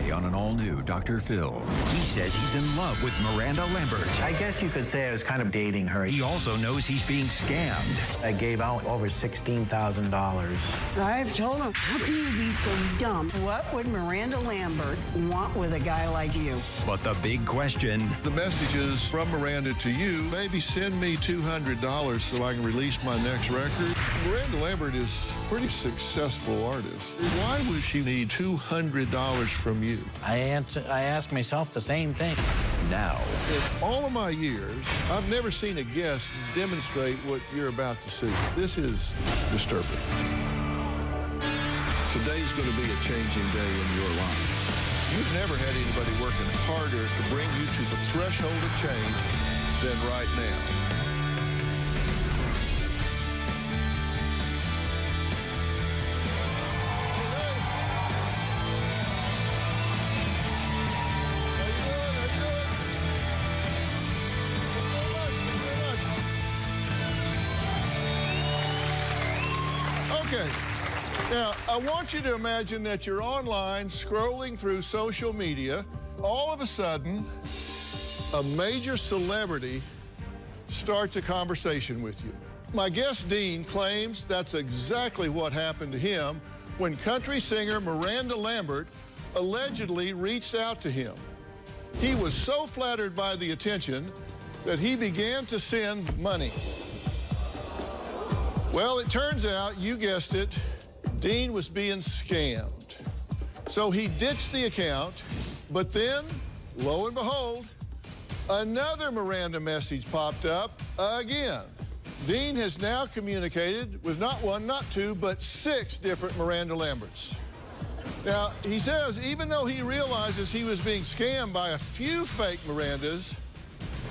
Today on an all-new Dr. Phil. He says he's in love with Miranda Lambert. I guess you could say I was kind of dating her. He also knows he's being scammed. I gave out over $16,000. I've told him, how can you be so dumb? What would Miranda Lambert want with a guy like you? But the big question... The message is from Miranda to you. Maybe send me $200 so I can release my next record. Miranda Lambert is a pretty successful artist. Why would she need $200 from you? I ask myself the same thing. Now. In all of my years, I've never seen a guest demonstrate what you're about to see. This is disturbing. Today's going to be a changing day in your life. You've never had anybody working harder to bring you to the threshold of change than right now. Okay, now I want you to imagine that you're online scrolling through social media. All of a sudden, a major celebrity starts a conversation with you. My guest Dean claims that's exactly what happened to him when country singer Miranda Lambert allegedly reached out to him. He was so flattered by the attention that he began to send money. Well, it turns out, you guessed it, Dean was being scammed. So he ditched the account, but then, lo and behold, another Miranda message popped up again. Dean has now communicated with not one, not two, but 6 different Miranda Lamberts. Now, he says even though he realizes he was being scammed by a few fake Mirandas,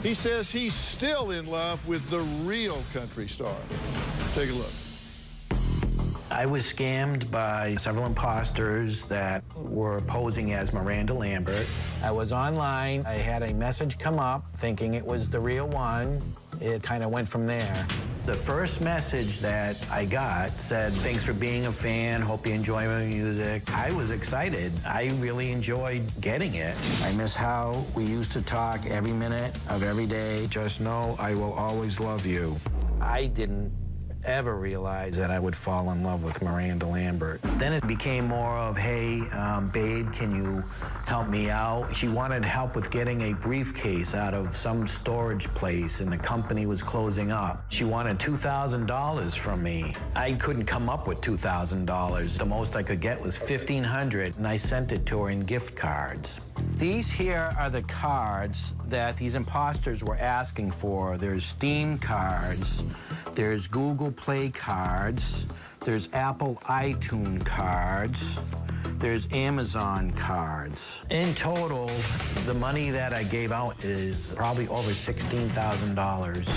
he says he's still in love with the real country star. Take a look. I was scammed by several imposters that were posing as Miranda Lambert. I was online. I had a message come up thinking it was the real one. It kind of went from there. The first message that I got said, "Thanks for being a fan. Hope you enjoy my music." I was excited. I really enjoyed getting it. I miss how we used to talk every minute of every day. Just know I will always love you. I didn't ever realize that I would fall in love with Miranda Lambert. Then it became more of, hey, babe, can you help me out? She wanted help with getting a briefcase out of some storage place, and the company was closing up. She wanted $2,000 from me. I couldn't come up with $2,000. The most I could get was $1,500, and I sent it to her in gift cards. These here are the cards that these imposters were asking for. There's Steam cards, there's Google Play cards, there's Apple iTunes cards, there's Amazon cards. In total, the money that I gave out is probably over $16,000.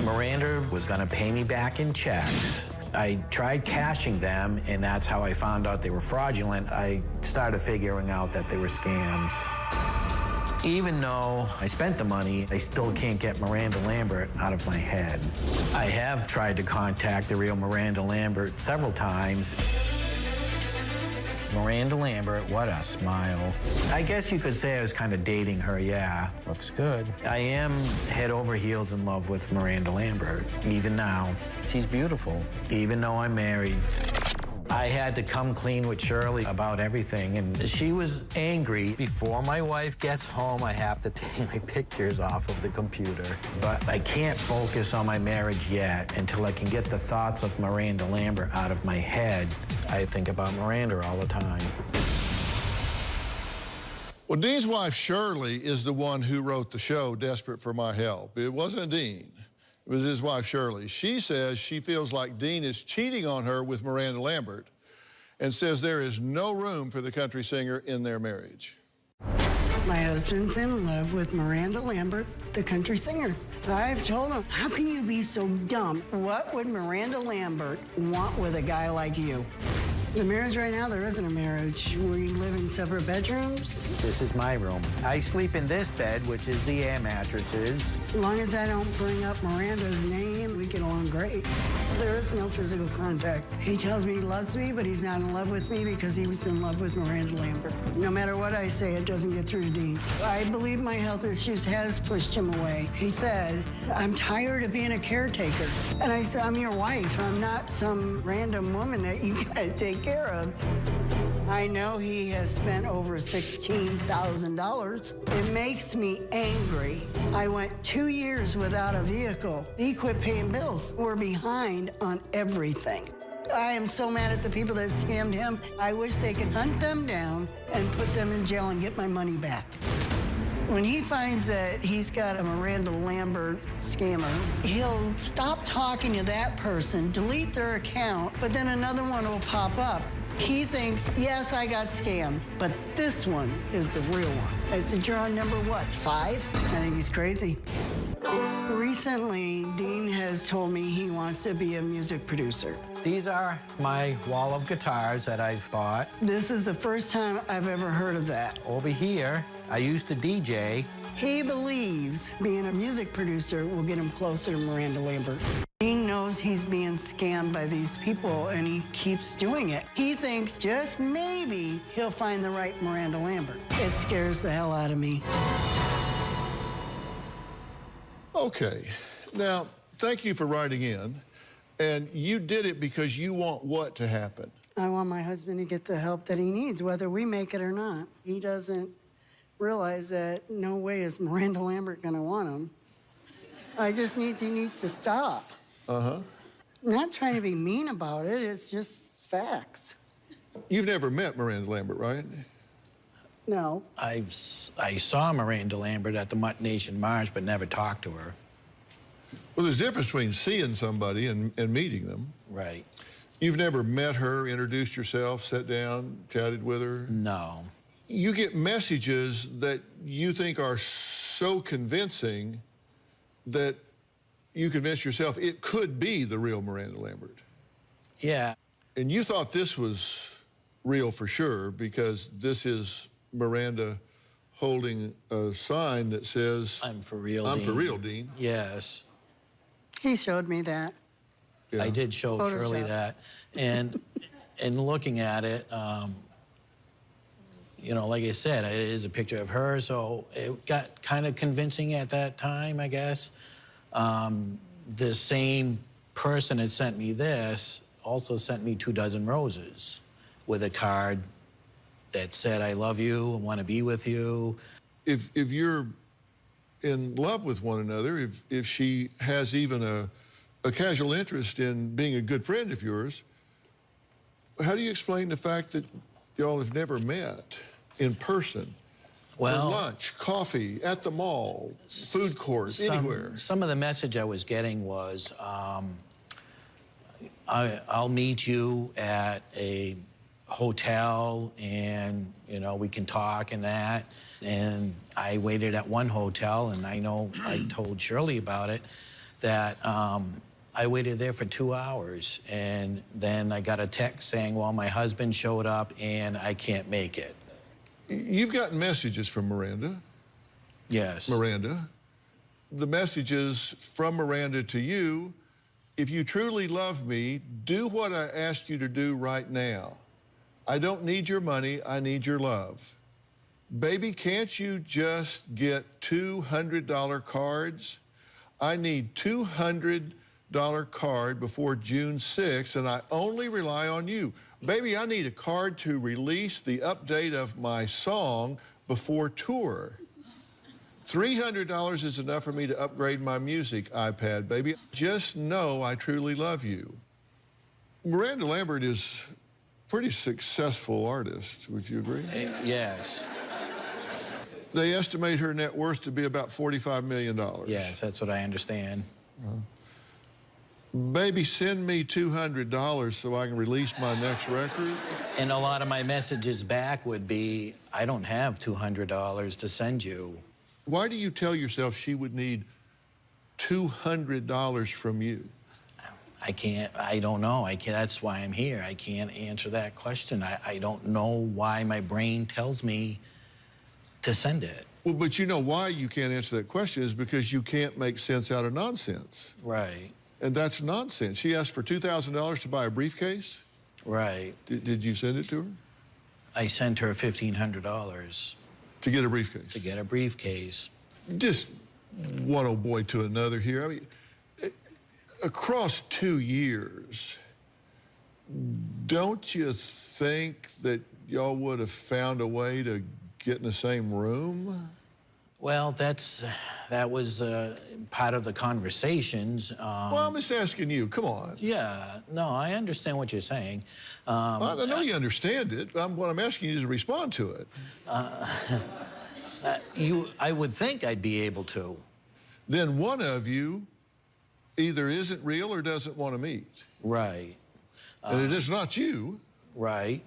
Miranda was gonna pay me back in checks. I tried cashing them, and that's how I found out they were fraudulent. I started figuring out that they were scams. Even though I spent the money, I still can't get Miranda Lambert out of my head. I have tried to contact the real Miranda Lambert several times. Miranda Lambert, what a smile. I guess you could say I was kind of dating her, yeah. Looks good. I am head over heels in love with Miranda Lambert, even now. She's beautiful, even though I'm married. I had to come clean with Shirley about everything, and she was angry. Before my wife gets home, I have to take my pictures off of the computer. But I can't focus on my marriage yet until I can get the thoughts of Miranda Lambert out of my head. I think about Miranda all the time. Well, Dean's wife, Shirley, is the one who wrote the show, Desperate for My Help. It wasn't Dean. It was his wife, Shirley. She says she feels like Dean is cheating on her with Miranda Lambert and says there is no room for the country singer in their marriage. My husband's in love with Miranda Lambert, the country singer. I've told him, how can you be so dumb? What would Miranda Lambert want with a guy like you? The marriage right now, there isn't a marriage. We live in separate bedrooms. This is my room. I sleep in this bed, which is the air mattresses. As long as I don't bring up Miranda's name, we get along great. There is no physical contact. He tells me he loves me, but he's not in love with me because he was in love with Miranda Lambert. No matter what I say, it doesn't get through to Dean. I believe my health issues has pushed him away. He said, I'm tired of being a caretaker. And I said, I'm your wife. I'm not some random woman that you gotta take care of. I know he has spent over $16,000. It makes me angry. I went 2 years without a vehicle. He quit paying bills. We're behind on everything. I am so mad at the people that scammed him. I wish they could hunt them down and put them in jail and get my money back. When he finds that he's got a Miranda Lambert scammer, he'll stop talking to that person, delete their account, but then another one will pop up. He thinks, yes, I got scammed, but this one is the real one. I said, you're on number what, 5? I think he's crazy. Recently, Dean has told me he wants to be a music producer. These are my wall of guitars that I've bought. This is the first time I've ever heard of that. Over here, I used to DJ. He believes being a music producer will get him closer to Miranda Lambert. Dean knows he's being scammed by these people, and he keeps doing it. He thinks just maybe he'll find the right Miranda Lambert. It scares the hell out of me. Okay. Now, thank you for writing in. And you did it because you want what to happen? I want my husband to get the help that he needs, whether we make it or not. He doesn't realize that no way is Miranda Lambert going to want him. He needs to stop. Uh-huh. I'm not trying to be mean about it. It's just facts. You've never met Miranda Lambert, right? No. I saw Miranda Lambert at the Mutt Nation March, but never talked to her. Well, there's a difference between seeing somebody and meeting them. Right. You've never met her, introduced yourself, sat down, chatted with her? No. You get messages that you think are so convincing that you convince yourself it could be the real Miranda Lambert. Yeah. And you thought this was real for sure because this is Miranda holding a sign that says, I'm for real, I'm Dean. for real, Dean. Yes. He showed me that. Yeah. I did show Photoshop. Shirley that. And in looking at it, you know, like I said, it is a picture of her, so it got kind of convincing at that time, I guess. The same person that sent me this also sent me 2 dozen roses with a card that said, I love you and want to be with you. If you're in love with one another, if she has even a casual interest in being a good friend of yours, how do you explain the fact that y'all have never met in person? Well, for lunch, coffee, at the mall, food court, anywhere. Some of the message I was getting was, I'll meet you at a hotel and, you know, we can talk and that. And I waited at one hotel, and I know I told Shirley about it, that I waited there for 2 hours. And then I got a text saying, well, my husband showed up and I can't make it. You've gotten messages from Miranda. Yes. Miranda. The messages from Miranda to you, if you truly love me, do what I asked you to do right now. I don't need your money, I need your love. Baby, can't you just get $200 cards? I need $200 card before June 6th, and I only rely on you. Baby, I need a card to release the update of my song before tour. $300 is enough for me to upgrade my music iPad, baby. Just know I truly love you. Miranda Lambert is a pretty successful artist, would you agree? Yes. They estimate her net worth to be about $45 million. Yes, that's what I understand. Baby, send me $200 so I can release my next record. And a lot of my messages back would be, I don't have $200 to send you. Why do you tell yourself she would need $200 from you? I don't know. That's why I'm here. I can't answer that question. I don't know why my brain tells me to send it. Well, but you know why you can't answer that question is because you can't make sense out of nonsense. Right. And that's nonsense. She asked for $2,000 to buy a briefcase? Right. Did you send it to her? I sent her $1,500 To get a briefcase? to get a briefcase. Just one old boy to another here. I mean, across 2 years, don't you think that y'all would have found a way to get in the same room? Well, that was part of the conversations. Well, I'm just asking you, come on. Yeah, no, I understand what you're saying. I know you understand it. What I'm asking you is to respond to it. I would think I'd be able to. Then one of you either isn't real or doesn't want to meet. Right. And it is not you. Right.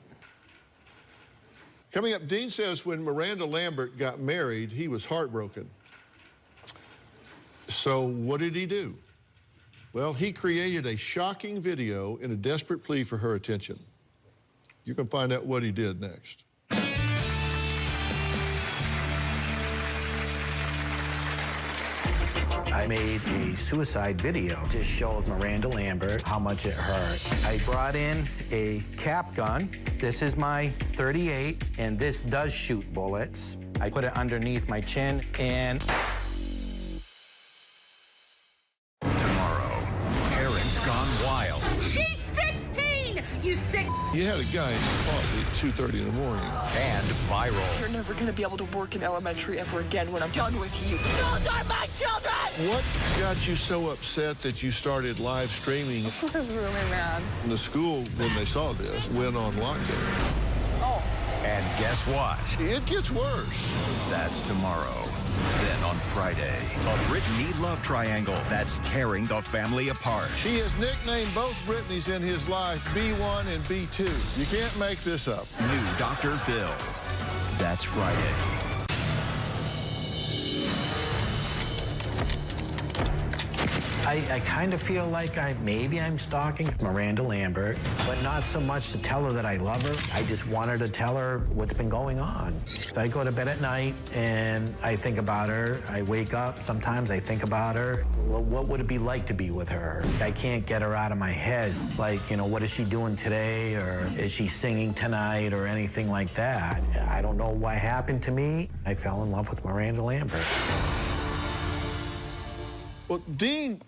Coming up, Dean says when Miranda Lambert got married, he was heartbroken. So what did he do? Well, he created a shocking video in a desperate plea for her attention. You can find out what he did next. I made a suicide video to show Miranda Lambert how much it hurt. I brought in a cap gun. This is my .38, and this does shoot bullets. I put it underneath my chin, and Tomorrow, parents gone wild. She's 16! You sick. You had a guy in the closet at 2:30 in the morning. And viral. You're never gonna be able to work in elementary ever again when I'm done with you. Those are my children! What got you so upset that you started live streaming? I was really mad. The school, when they saw this, went on lockdown. Oh. And guess what? It gets worse. That's tomorrow. Then on Friday, a Britney love triangle that's tearing the family apart. He has nicknamed both Britneys in his life B1 and B2. You can't make this up. New Dr. Phil. That's Friday. I kind of feel like maybe I'm stalking Miranda Lambert, but not so much to tell her that I love her. I just wanted to tell her what's been going on. So I go to bed at night and I think about her. I wake up, sometimes I think about her. Well, what would it be like to be with her? I can't get her out of my head. Like, you know, what is she doing today? Or is she singing tonight or anything like that? I don't know what happened to me. I fell in love with Miranda Lambert. Well, Dean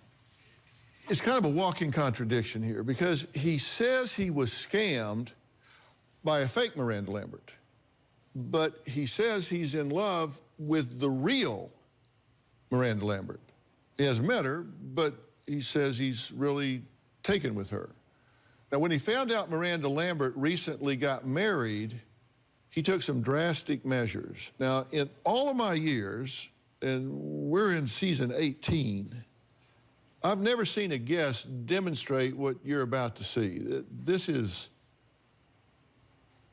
is kind of a walking contradiction here because he says he was scammed by a fake Miranda Lambert, but he says he's in love with the real Miranda Lambert. He hasn't met her, but he says he's really taken with her. Now, when he found out Miranda Lambert recently got married, he took some drastic measures. Now, in all of my years, and we're in season 18, I've never seen a guest demonstrate what you're about to see. This is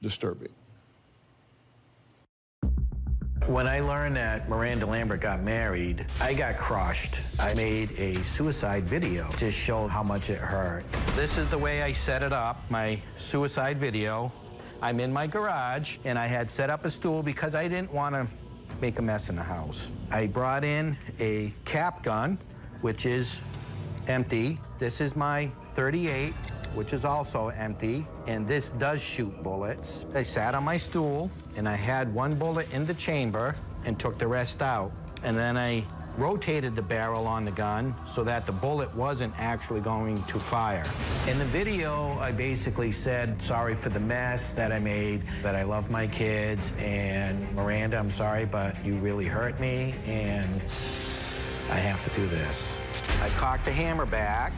disturbing. When I learned that Miranda Lambert got married, I got crushed. I made a suicide video to show how much it hurt. This is the way I set it up, my suicide video. I'm in my garage, and I had set up a stool because I didn't want to make a mess in the house. I brought in a cap gun, which is empty. This is my .38, which is also empty, and this does shoot bullets. I sat on my stool, and I had one bullet in the chamber and took the rest out. And then I rotated the barrel on the gun so that the bullet wasn't actually going to fire. In the video, I basically said, sorry for the mess that I made, that I love my kids, and Miranda, I'm sorry, but you really hurt me, and I have to do this. I cocked the hammer back,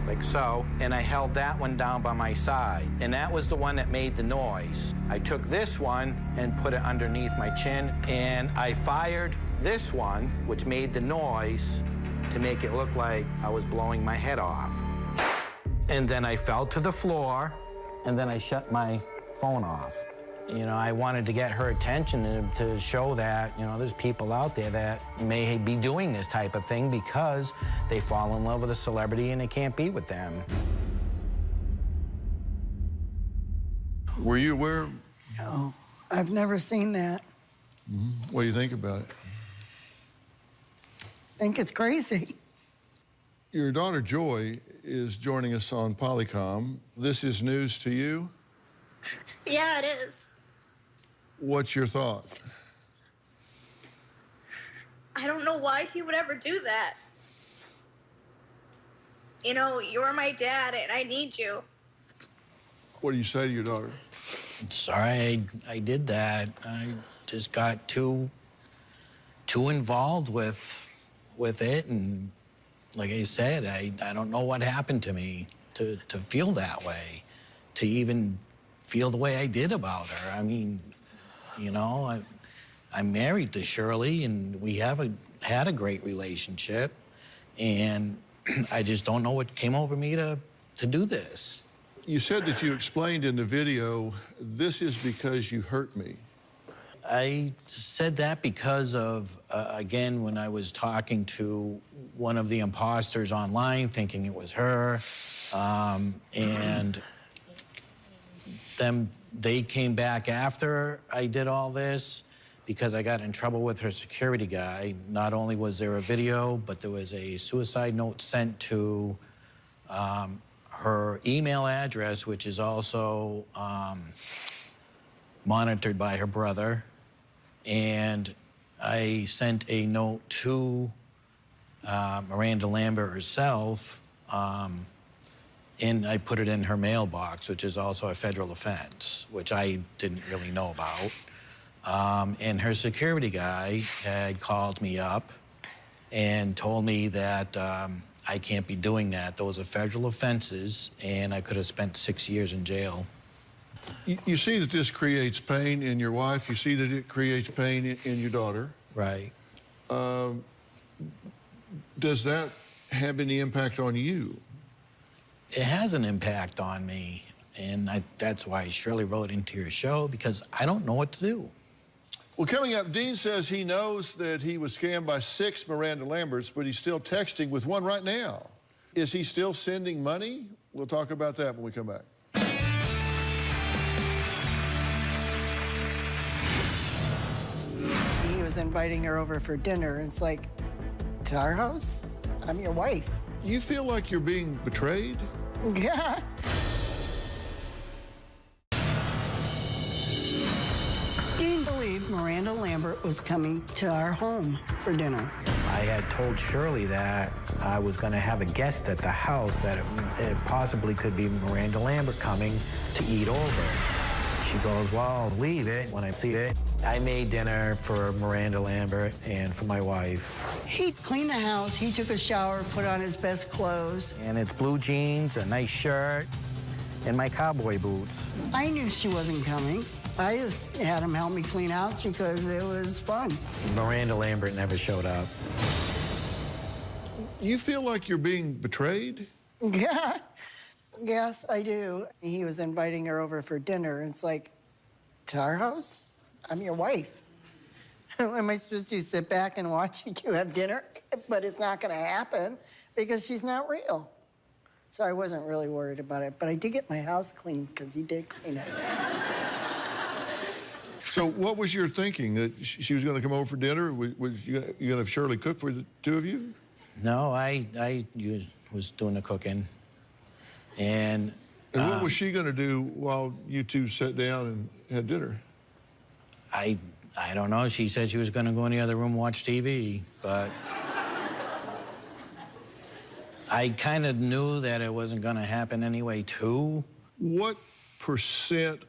like so, and I held that one down by my side, and that was the one that made the noise. I took this one and put it underneath my chin, and I fired this one, which made the noise, to make it look like I was blowing my head off. And then I fell to the floor, and then I shut my phone off. You know, I wanted to get her attention to show that, you know, there's people out there that may be doing this type of thing because they fall in love with a celebrity and they can't be with them. Were you aware? No, I've never seen that. What do you think about it? I think it's crazy. Your daughter Joy is joining us on Polycom. This is news to you? Yeah, it is. What's your thought? I don't know why he would ever do that. You know, you're my dad and I need you. What do you say to your daughter? Sorry I did that. I just got too involved with it, and like I said, I don't know what happened to me to feel that way, to even feel the way I did about her. I mean, you know, I'm married to Shirley, and we had a great relationship, and I just don't know what came over me to do this. You said that you explained in the video, this is because you hurt me. I said that because of, again, when I was talking to one of the imposters online, thinking it was her, and they came back after I did all this because I got in trouble with her security guy. Not only was there a video, but there was a suicide note sent to her email address, which is also monitored by her brother. And I sent a note to Miranda Lambert herself, and I put it in her mailbox, which is also a federal offense, which I didn't really know about. And her security guy had called me up and told me that I can't be doing that. Those are federal offenses, and I could have spent 6 years in jail. You see that this creates pain in your wife. You see that it creates pain in your daughter. Right. Does that have any impact on you? It has an impact on me, and that's why Shirley wrote into your show, because I don't know what to do. Well, coming up, Dean says he knows that he was scammed by 6 Miranda Lamberts, but he's still texting with one right now. Is he still sending money? We'll talk about that when we come back. He was inviting her over for dinner. It's like, to our house? I'm your wife. You feel like you're being betrayed? Yeah. Dean believed Miranda Lambert was coming to our home for dinner. I had told Shirley that I was going to have a guest at the house, that it possibly could be Miranda Lambert coming to eat over. She goes, well, I'll believe it when I see it. I made dinner for Miranda Lambert and for my wife. He cleaned the house, he took a shower, put on his best clothes. And it's blue jeans, a nice shirt, and my cowboy boots. I knew she wasn't coming. I just had him help me clean house because it was fun. Miranda Lambert never showed up. You feel like you're being betrayed? Yeah. Yes, I do. He was inviting her over for dinner. It's like, to our house? I'm your wife. Am I supposed to sit back and watch you have dinner? But it's not going to happen because she's not real. So I wasn't really worried about it. But I did get my house cleaned because he did clean it. So what was your thinking? That she was going to come over for dinner? Was you going to have Shirley cook for the two of you? No, I was doing the cooking. And what was she going to do while you two sat down and had dinner? I don't know. She said she was going to go in the other room and watch TV, but I kind of knew that it wasn't going to happen anyway, too. What %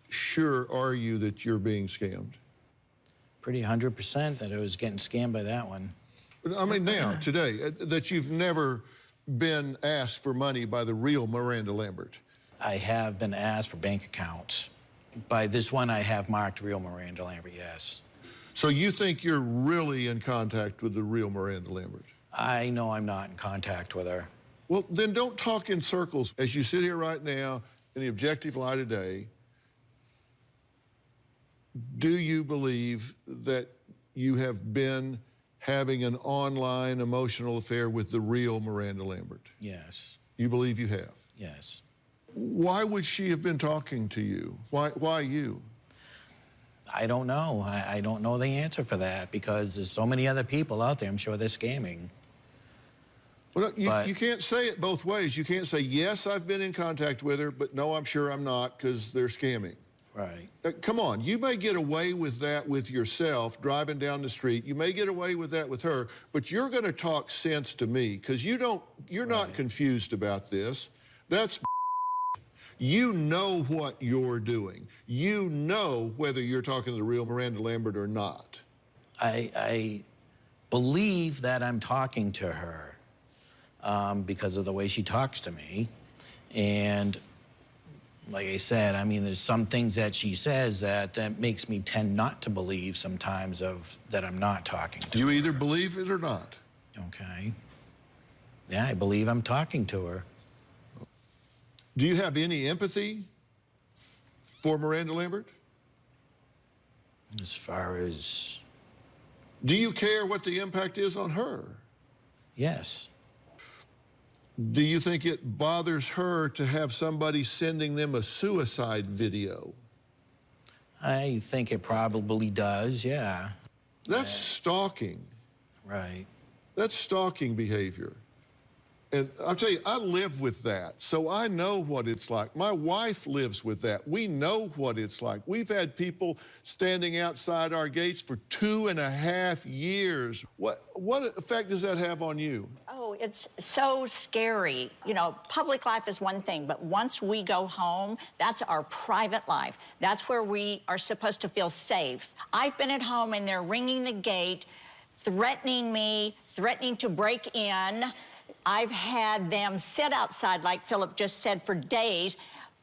sure are you that you're being scammed? Pretty 100% that I was getting scammed by that one. I mean, now, today, that you've never been asked for money by the real Miranda Lambert. I have been asked for bank accounts. By this one, I have marked real Miranda Lambert, yes. So you think you're really in contact with the real Miranda Lambert? I know I'm not in contact with her. Well, then don't talk in circles. As you sit here right now in the Objective Lie today, do you believe that you have been having an online emotional affair with the real Miranda Lambert? Yes. You believe you have? Yes. Why would she have been talking to you? Why you? I don't know. I don't know the answer for that because there's so many other people out there. I'm sure they're scamming. Well, you can't say it both ways. You can't say, yes, I've been in contact with her, but no, I'm sure I'm not because they're scamming. Right. Come on, you may get away with that with yourself driving down the street. You may get away with that with her, but you're going to talk sense to me because you're not confused about this. That's you know what you're doing. You know whether you're talking to the real Miranda Lambert or not. I believe that I'm talking to her because of the way she talks to me. And like I said, I mean, there's some things that she says that makes me tend not to believe sometimes that I'm not talking to her. You either believe it or not. Okay. Yeah, I believe I'm talking to her. Do you have any empathy for Miranda Lambert? As far as... Do you care what the impact is on her? Yes. Do you think it bothers her to have somebody sending them a suicide video? I think it probably does, yeah. That's stalking. Right. That's stalking behavior. And I'll tell you, I live with that, so I know what it's like. My wife lives with that. We know what it's like. We've had people standing outside our gates for 2.5 years. What effect does that have on you? Oh, it's so scary. You know, public life is one thing, but once we go home, that's our private life. That's where we are supposed to feel safe. I've been at home and they're ringing the gate, threatening me, threatening to break in. I've had them sit outside, like Philip just said, for days,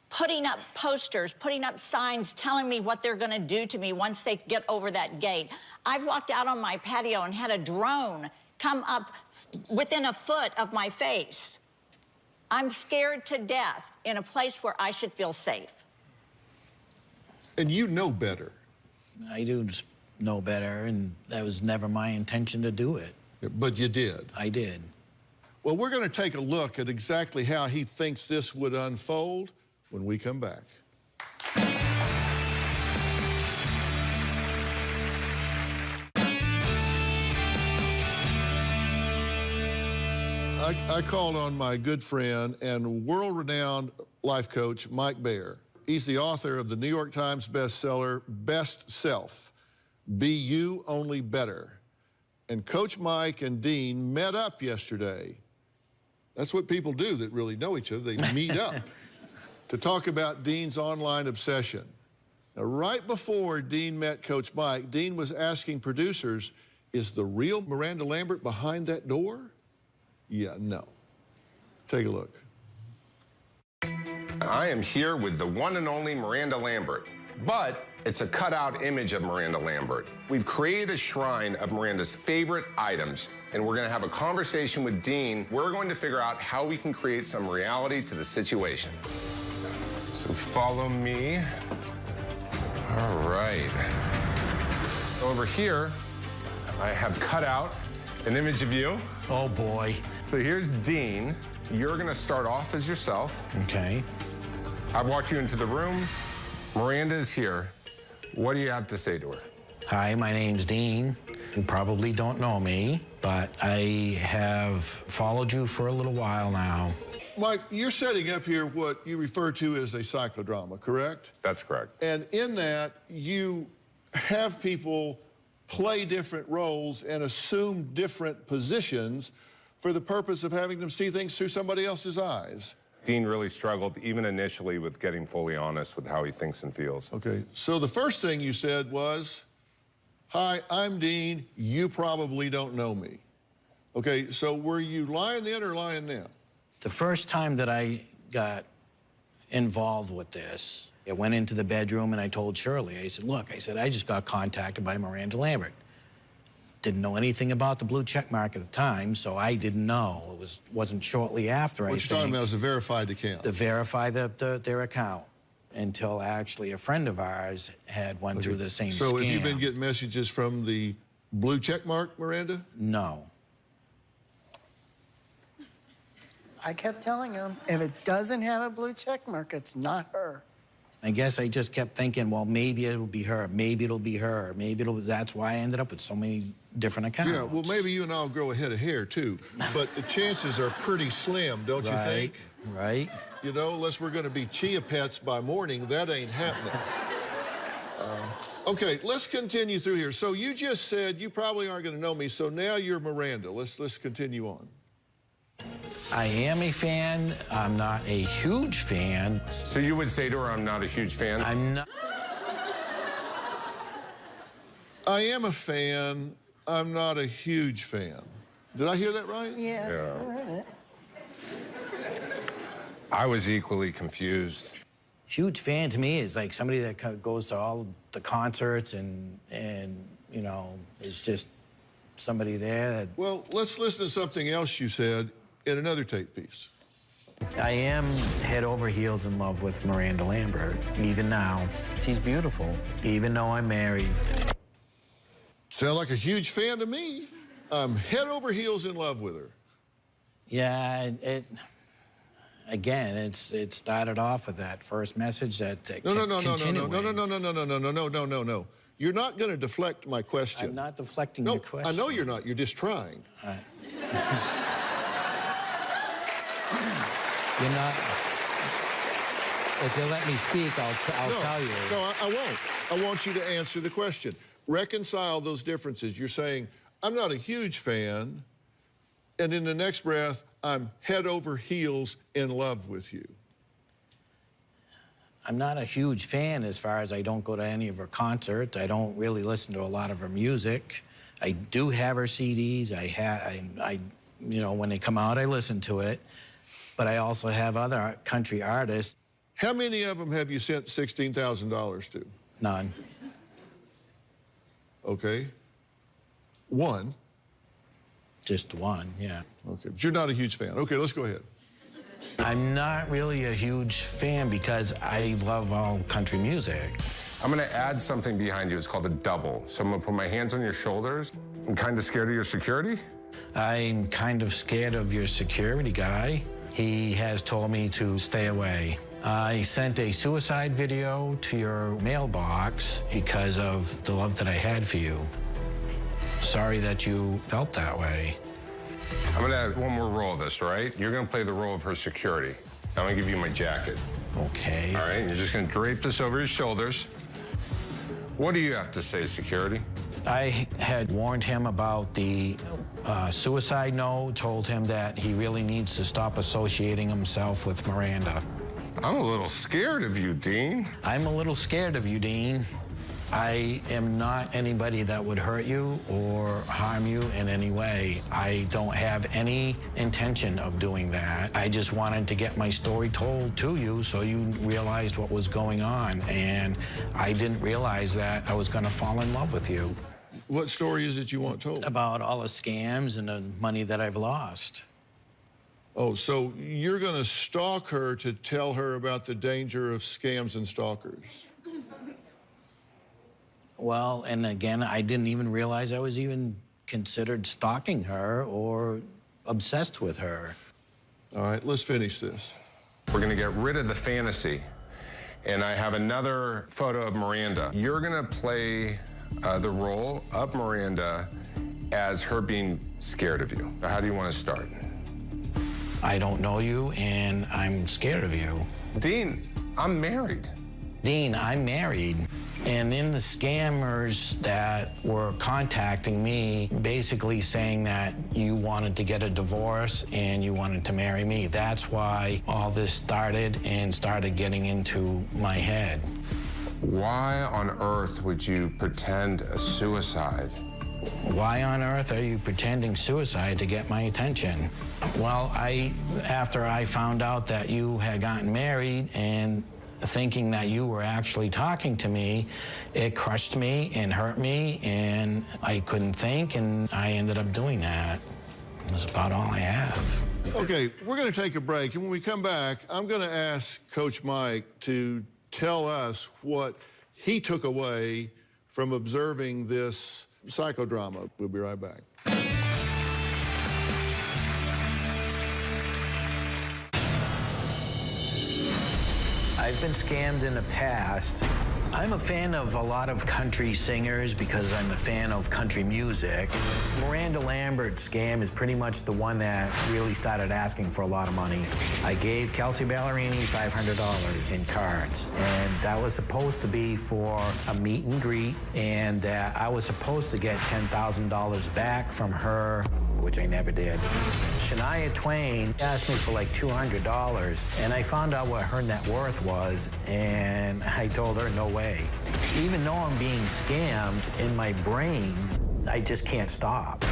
putting up posters, putting up signs, telling me what they're gonna do to me once they get over that gate. I've walked out on my patio and had a drone come up within a foot of my face. I'm scared to death in a place where I should feel safe. And you know better. I do know better, and that was never my intention to do it. But you did. I did. Well, we're going to take a look at exactly how he thinks this would unfold when we come back. I called on my good friend and world-renowned life coach, Mike Bayer. He's the author of the New York Times bestseller, Best Self, Be You, Only Better. And Coach Mike and Dean met up yesterday. That's what people do that really know each other. They meet up to talk about Dean's online obsession. Now, right before Dean met Coach Mike, Dean was asking producers, is the real Miranda Lambert behind that door? Yeah, no. Take a look. I am here with the one and only Miranda Lambert, but it's a cutout image of Miranda Lambert. We've created a shrine of Miranda's favorite items, and we're gonna have a conversation with Dean. We're going to figure out how we can create some reality to the situation. So follow me. All right. Over here, I have cut out an image of you. Oh, boy. So here's Dean. You're gonna start off as yourself. Okay. I've walked you into the room. Miranda is here. What do you have to say to her? Hi, my name's Dean. You probably don't know me, but I have followed you for a little while now. Mike, you're setting up here what you refer to as a psychodrama, correct? That's correct. And in that, you have people play different roles and assume different positions for the purpose of having them see things through somebody else's eyes. Dean really struggled, even initially, with getting fully honest with how he thinks and feels. Okay, so the first thing you said was, hi, I'm Dean, you probably don't know me. Okay, so were you lying then or lying now? The first time that I got involved with this, I went into the bedroom and I told Shirley, I said, look, I just got contacted by Miranda Lambert. Didn't know anything about the blue check mark at the time, so I didn't know. It wasn't shortly after, What you're talking about is a verified account. To verify their account, until actually a friend of ours had went through the same scam. So have you been getting messages from the blue check mark, Miranda? No. I kept telling him, if it doesn't have a blue check mark, it's not her. I guess I just kept thinking, well, maybe it'll be her, maybe it'll be her, that's why I ended up with so many different accounts. Yeah, well, maybe you and I'll grow a head of hair, too. But the chances are pretty slim, don't you think? Right. You know, unless we're going to be chia pets by morning, that ain't happening. Okay, let's continue through here. So you just said you probably aren't going to know me, so now you're Miranda. Let's continue on. I am a fan. I'm not a huge fan. So you would say to her, I'm not a huge fan? I'm not. I am a fan. I'm not a huge fan. Did I hear that right? Yeah. I was equally confused. Huge fan to me is like somebody that goes to all the concerts and you know, is just somebody there that... Well, let's listen to something else you said in another tape piece. I am head over heels in love with Miranda Lambert, even now. She's beautiful, even though I'm married. Sound like a huge fan to me. I'm head over heels in love with her. Yeah, again, it started off with that first message that No. You're not going to deflect my question. I'm not deflecting your question. I know you're not. You're just trying. All right. You're not. If you let me speak, I'll tell you. No, I won't. I want you to answer the question. Reconcile those differences. You're saying, I'm not a huge fan, and in the next breath, I'm head over heels in love with you. I'm not a huge fan as far as I don't go to any of her concerts. I don't really listen to a lot of her music. I do have her CDs. I you know, when they come out, I listen to it. But I also have other country artists. How many of them have you sent $16,000 to? None. Okay. One. Just one, yeah. Okay, but you're not a huge fan. Okay, let's go ahead. I'm not really a huge fan because I love all country music. I'm gonna add something behind you. It's called a double. So I'm gonna put my hands on your shoulders. I'm kind of scared of your security. I'm kind of scared of your security guy. He has told me to stay away. I sent a suicide video to your mailbox because of the love that I had for you. Sorry that you felt that way. I'm gonna add one more role of this, all right? You're gonna play the role of her security. I'm gonna give you my jacket. Okay. All right, and you're just gonna drape this over your shoulders. What do you have to say, security? I had warned him about the suicide note, told him that he really needs to stop associating himself with Miranda. I'm a little scared of you, Dean. I'm a little scared of you, Dean. I am not anybody that would hurt you or harm you in any way. I don't have any intention of doing that. I just wanted to get my story told to you so you realized what was going on. And I didn't realize that I was going to fall in love with you. What story is it you want told? About all the scams and the money that I've lost. Oh, so you're going to stalk her to tell her about the danger of scams and stalkers? Well, and again, I didn't even realize I was even considered stalking her or obsessed with her. All right, let's finish this. We're gonna get rid of the fantasy. And I have another photo of Miranda. You're gonna play the role of Miranda as her being scared of you. How do you want to start? I don't know you, and I'm scared of you. Dean, I'm married. Dean, I'm married. And in the scammers that were contacting me, basically saying that you wanted to get a divorce and you wanted to marry me. That's why all this started and started getting into my head. Why on earth would you pretend a suicide? Why on earth are you pretending suicide to get my attention? Well, after I found out that you had gotten married and thinking that you were actually talking to me, it crushed me and hurt me, and I couldn't think, and I ended up doing that. That's about all I have. Okay, we're going to take a break, and when we come back, I'm going to ask Coach Mike to tell us what he took away from observing this psychodrama. We'll be right back. I've been scammed in the past. I'm a fan of a lot of country singers because I'm a fan of country music. Miranda Lambert's scam is pretty much the one that really started asking for a lot of money. I gave Kelsey Ballerini $500 in cards, and that was supposed to be for a meet and greet, and that I was supposed to get $10,000 back from her, which I never did. Shania Twain asked me for like $200, and I found out what her net worth was, and I told her, no way. Even though I'm being scammed, in my brain, I just can't stop.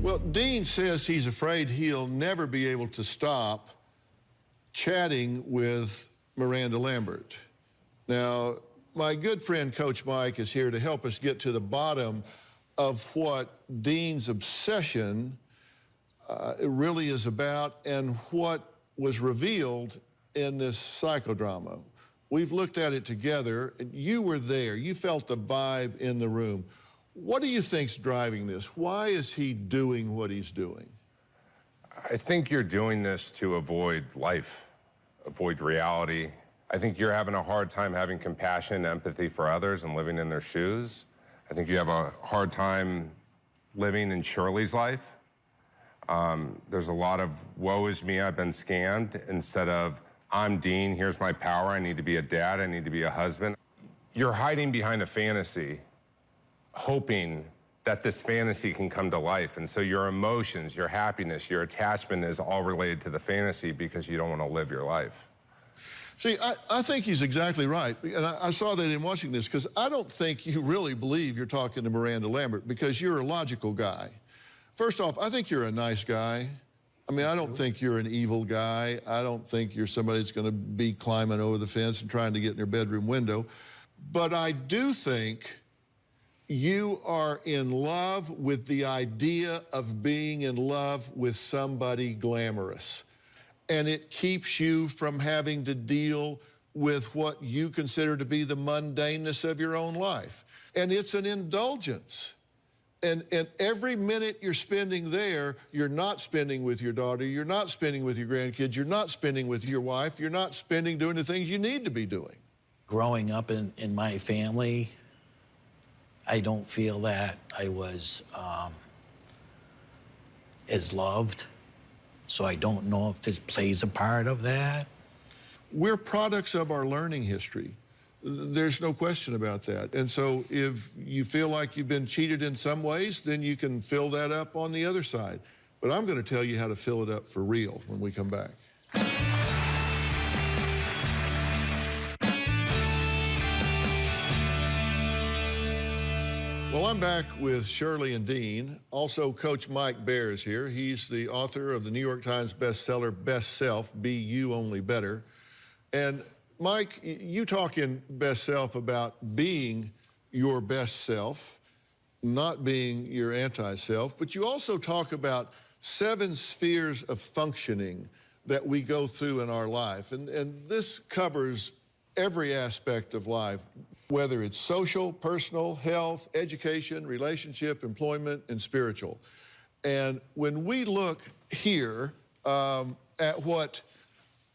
Well, Dean says he's afraid he'll never be able to stop chatting with Miranda Lambert. Now, my good friend, Coach Mike, is here to help us get to the bottom of what Dean's obsession really is about and what was revealed in this psychodrama. We've looked at it together. You were there. You felt the vibe in the room. What do you think's driving this? Why is he doing what he's doing? I think you're doing this to avoid life, avoid reality. I think you're having a hard time having compassion and empathy for others and living in their shoes. I think you have a hard time living in Shirley's life. There's a lot of woe is me, I've been scammed, instead of I'm Dean, here's my power, I need to be a dad, I need to be a husband. You're hiding behind a fantasy, hoping that this fantasy can come to life. And so your emotions, your happiness, your attachment is all related to the fantasy because you don't want to live your life. See, I think he's exactly right. And I saw that in watching this, because I don't think you really believe you're talking to Miranda Lambert, because you're a logical guy. First off, I think you're a nice guy. I mean, I don't think you're an evil guy. I don't think you're somebody that's going to be climbing over the fence and trying to get in your bedroom window. But I do think you are in love with the idea of being in love with somebody glamorous. And it keeps you from having to deal with what you consider to be the mundaneness of your own life. And it's an indulgence. And every minute you're spending there, you're not spending with your daughter, you're not spending with your grandkids, you're not spending with your wife, you're not spending doing the things you need to be doing. Growing up in my family, I don't feel that I was as loved. So I don't know if this plays a part of that. We're products of our learning history. There's no question about that. And so if you feel like you've been cheated in some ways, then you can fill that up on the other side. But I'm going to tell you how to fill it up for real when we come back. Well, I'm back with Shirley and Dean. Also, Coach Mike Baer is here. He's the author of the New York Times bestseller, Best Self, Be You Only Better. And Mike, you talk in Best Self about being your best self, not being your anti-self, but you also talk about 7 spheres of functioning that we go through in our life. And this covers every aspect of life, whether it's social, personal, health, education, relationship, employment, and spiritual. And when we look here at what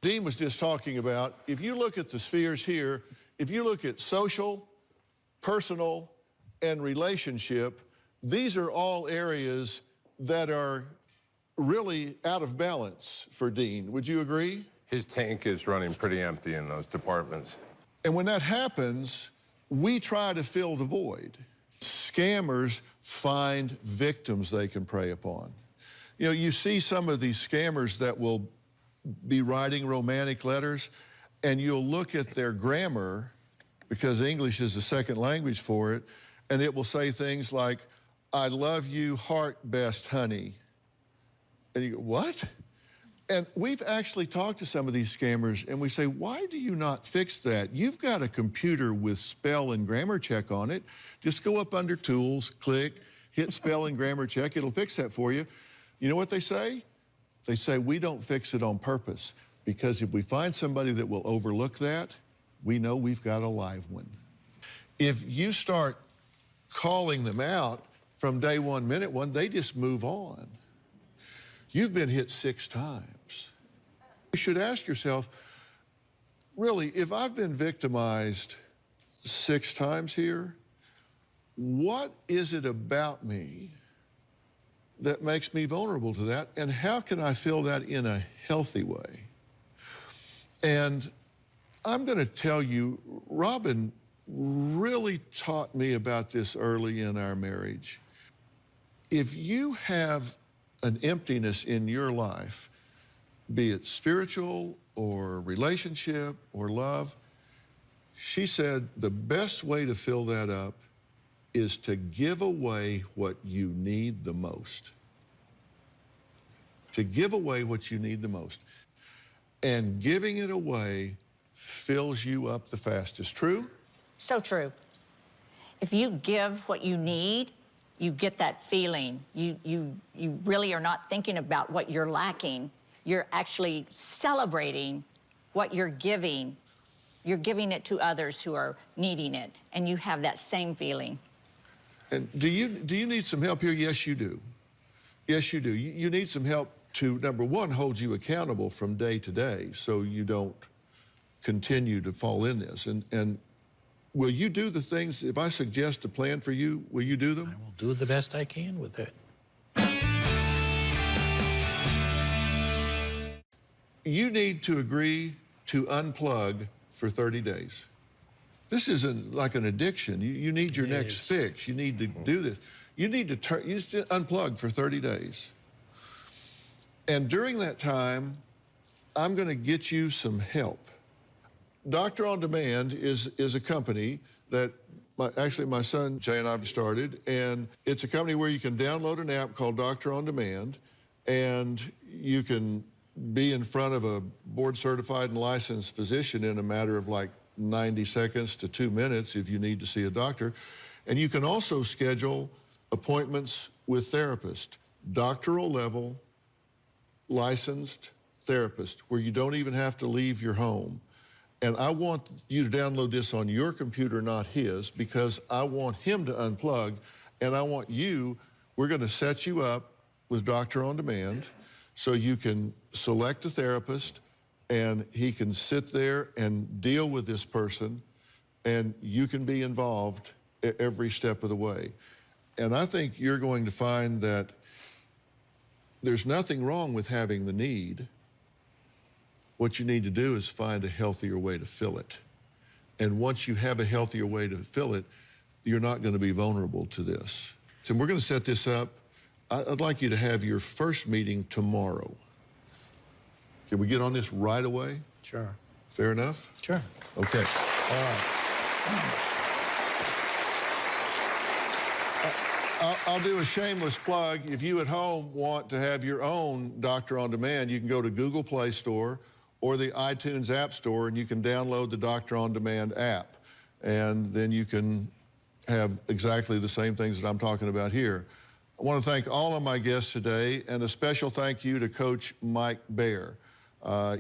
Dean was just talking about, if you look at the spheres here, if you look at social, personal, and relationship, these are all areas that are really out of balance for Dean. Would you agree? His tank is running pretty empty in those departments. And when that happens, we try to fill the void. Scammers find victims they can prey upon. You know, you see some of these scammers that will be writing romantic letters, and you'll look at their grammar, because English is the second language for it, and it will say things like, I love you, heart best, honey. And you go, what? And we've actually talked to some of these scammers, and we say, why do you not fix that? You've got a computer with spell and grammar check on it. Just go up under Tools, click, hit spell and grammar check. It'll fix that for you. You know what they say? They say, we don't fix it on purpose, because if we find somebody that will overlook that, we know we've got a live one. If you start calling them out from day one, minute one, they just move on. You've been hit 6 times. You should ask yourself, really, if I've been victimized 6 times here, what is it about me that makes me vulnerable to that, and how can I fill that in a healthy way? And I'm going to tell you, Robin really taught me about this early in our marriage. If you have an emptiness in your life, be it spiritual or relationship or love, she said the best way to fill that up is to give away what you need the most. To give away what you need the most. And giving it away fills you up the fastest. True? So true. If you give what you need, you get that feeling. You really are not thinking about what you're lacking. You're actually celebrating what you're giving. You're giving it to others who are needing it, and you have that same feeling. And do you need some help here? Yes, you do. Yes, you do. You need some help to, number one, hold you accountable from day to day so you don't continue to fall in this. And will you do the things, if I suggest a plan for you, will you do them? I will do the best I can with it. You need to agree to unplug for 30 days. This isn't like an addiction. You need your next fix. You need to do this. You need to unplug for 30 days. And during that time, I'm going to get you some help. Doctor on Demand is a company that actually my son Jay and I've started, and it's a company where you can download an app called Doctor on Demand, and you can be in front of a board-certified and licensed physician in a matter of like 90 seconds to 2 minutes if you need to see a doctor. And you can also schedule appointments with therapists, doctoral level, licensed therapist, where you don't even have to leave your home. And I want you to download this on your computer, not his, because I want him to unplug, and I want you, we're going to set you up with Doctor on Demand so you can select a therapist, and he can sit there and deal with this person, and you can be involved every step of the way. And I think you're going to find that there's nothing wrong with having the need. What you need to do is find a healthier way to fill it. And once you have a healthier way to fill it, you're not going to be vulnerable to this. So we're going to set this up. I'd like you to have your first meeting tomorrow. Can we get on this right away? Sure. Fair enough? Sure. Okay. All right. I'll do a shameless plug. If you at home want to have your own Doctor on Demand, you can go to Google Play Store or the iTunes App Store, and you can download the Doctor on Demand app. And then you can have exactly the same things that I'm talking about here. I want to thank all of my guests today, and a special thank you to Coach Mike Baer.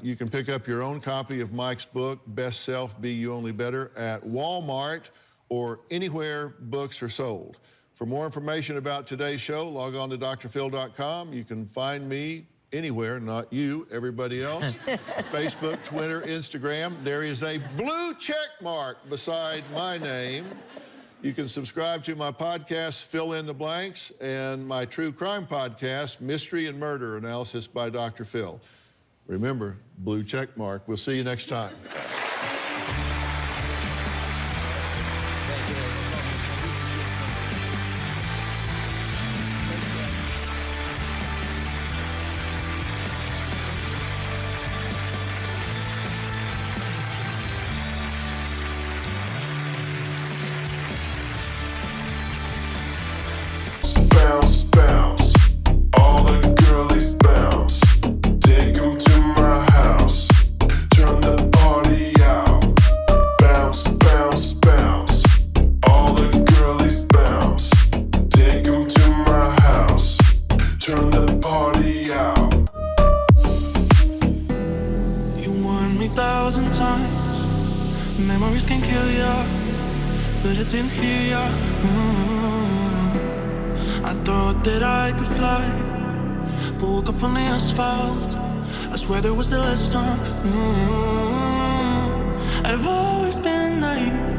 You can pick up your own copy of Mike's book, Best Self, Be You Only Better, at Walmart or anywhere books are sold. For more information about today's show, log on to drphil.com. You can find me anywhere, not you, everybody else. Facebook, Twitter, Instagram. There is a blue check mark beside my name. You can subscribe to my podcast, Fill in the Blanks, and my true crime podcast, Mystery and Murder Analysis by Dr. Phil. Remember, blue check mark. We'll see you next time. Bounce, bounce, all the girlies bounce. Take 'em to my house, turn the party out. Bounce, bounce, bounce, all the girlies bounce. Take 'em to my house, turn the party out. You warned me 1,000 times, memories can kill ya, but I didn't hear ya. I thought that I could fly, but woke up on the asphalt. I swear there was the last time. I've always been naive,